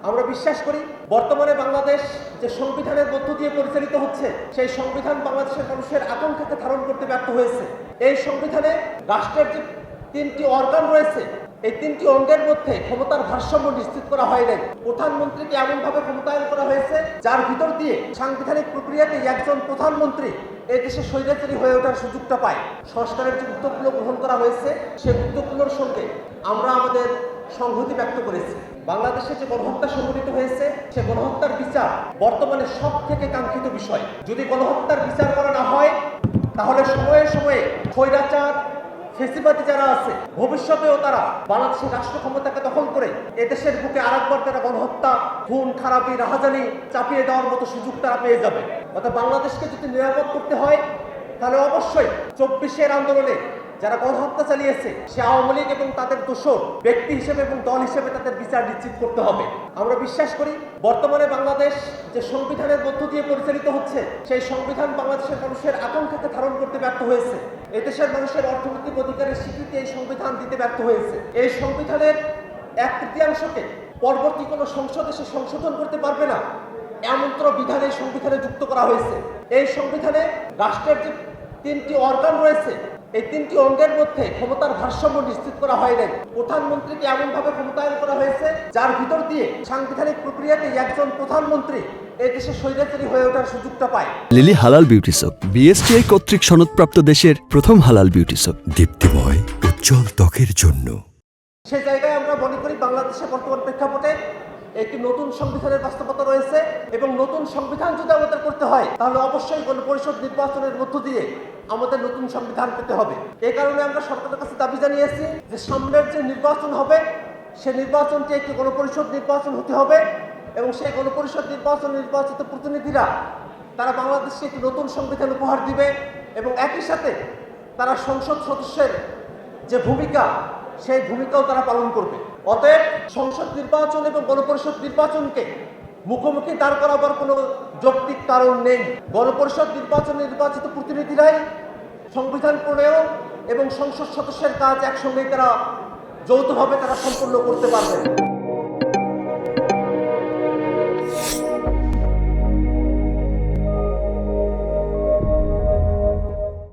আমরা বিশ্বাস করি বর্তমানে বাংলাদেশ যে সংবিধানের মধ্য দিয়ে পরিচালিত হচ্ছে সেই সংবিধান বাংলাদেশের মানুষের আকাঙ্ক্ষাকে ধারণ করতে ব্যর্থ হয়েছে। এই সংবিধানে রাষ্ট্রের যে 3টি অর্গান রয়েছে এই 3টি অঙ্গের মধ্যে ক্ষমতার ভারসাম্য নিশ্চিত করা হয় নাই। প্রধানমন্ত্রীকে এমনভাবে ক্ষমতায়ন করা হয়েছে যার ভিতর দিয়ে সাংবিধানিক প্রক্রিয়াতে একজন প্রধানমন্ত্রী এই দেশে স্বৈরাচারী হয়ে ওঠার সুযোগটা পায়। সংস্কারের যে উদ্যোগগুলো গ্রহণ করা হয়েছে সেই উদ্যোগগুলোর সঙ্গে আমরা আমাদের সংহতি ব্যক্ত করেছি। বাংলাদেশে যে গণহত্যা সংঘটিত হয়েছে সে গণহত্যার বিচার বর্তমানে সব থেকে কাঙ্ক্ষিত বিষয়। যদি গণহত্যার বিচার করা না হয় তাহলে সময়ে সময়ে স্বৈরাচার ফেসিবাদী যারা আছে ভবিষ্যতেও তারা বাংলাদেশের রাষ্ট্র ক্ষমতাকে দখল করে এদেশের বুকে আরেকবার তারা গণহত্যা, খুন, খারাপি, রাহাজানি চাপিয়ে দেওয়ার মতো সুযোগ তারা পেয়ে যাবে। অর্থাৎ বাংলাদেশকে যদি নিরাপদ করতে হয় তাহলে অবশ্যই 24-এর আন্দোলনে যারা গণহত্যা চালিয়েছে সে আওয়ামী লীগ এবং তাদের দোসর ব্যক্তি হিসেবে এবং দল হিসেবে তাদের বিচার নিশ্চিত করতে হবে। আমরা বিশ্বাস করি বর্তমানে বাংলাদেশ যে সংবিধানের মধ্য দিয়ে পরিচালিত হচ্ছে সেই সংবিধান বাংলাদেশের মানুষের আকাঙ্ক্ষাকে ধারণ করতে ব্যর্থ হয়েছে। এদেশের মানুষের অর্থনৈতিক অধিকারের স্বীকৃতি এই সংবিধান দিতে ব্যর্থ হয়েছে। এই সংবিধানের 1/3কে পরবর্তী কোনো সংসদ এসে সংশোধন করতে পারবে না এমন্ত্র বিধান এই সংবিধানে যুক্ত করা হয়েছে। এই সংবিধানে রাষ্ট্রের যে 3টি অর্গান রয়েছে এই 3টি অঙ্গের মধ্যে ক্ষমতার ভারসাম্য নিশ্চিত করা হয় নাই। প্রধানমন্ত্রীকে এমনভাবে ক্ষমতায়ন করা হয়েছে যার ভিতর দিয়ে সাংবিধানিক প্রক্রিয়াতে একজন প্রধানমন্ত্রী এই দেশে স্বৈরাচারী হয়ে ওঠার সুযোগটা পায়। লিলি হালাল বিউটি সোপ, বিএসটিআই কর্তৃক সনদপ্রাপ্ত দেশের প্রথম হালাল বিউটি সোপ, দীপ্তিময় উজ্জ্বল ত্বকের জন্য। সেই জায়গায় আমরা মনে করি বাংলাদেশে বর্তমান প্রেক্ষাপটে একটি নতুন সংবিধানের বাস্তবতা রয়েছে এবং নতুন সংবিধান যদি আমাদের করতে হয় তাহলে অবশ্যই গণপরিষদ নির্বাচনের মধ্য দিয়ে আমাদের নতুন সংবিধান পেতে হবে। এই কারণে আমরা সরকারের কাছে দাবি জানিয়েছি যে সামনের যে নির্বাচন হবে সে নির্বাচনটি একটি গণপরিষদ নির্বাচন হতে হবে এবং সেই গণপরিষদ নির্বাচিত প্রতিনিধিরা তারা বাংলাদেশকে একটি নতুন সংবিধান উপহার দিবে এবং একই সাথে তারা সংসদ সদস্যের যে ভূমিকা সেই ভূমিকাও তারা পালন করবে। অতএব সংসদ নির্বাচন এবং গণপরিষদ নির্বাচনকে মুখোমুখি দাঁড় করাবার কোনো যৌক্তিক কারণ নেই। গণপরিষদ নির্বাচিত প্রতিনিধিরাই সংবিধান প্রণয়ন এবং সংসদ সদস্যের কাজ একসঙ্গেই তারা যৌথভাবে তারা সম্পন্ন করতে পারবে।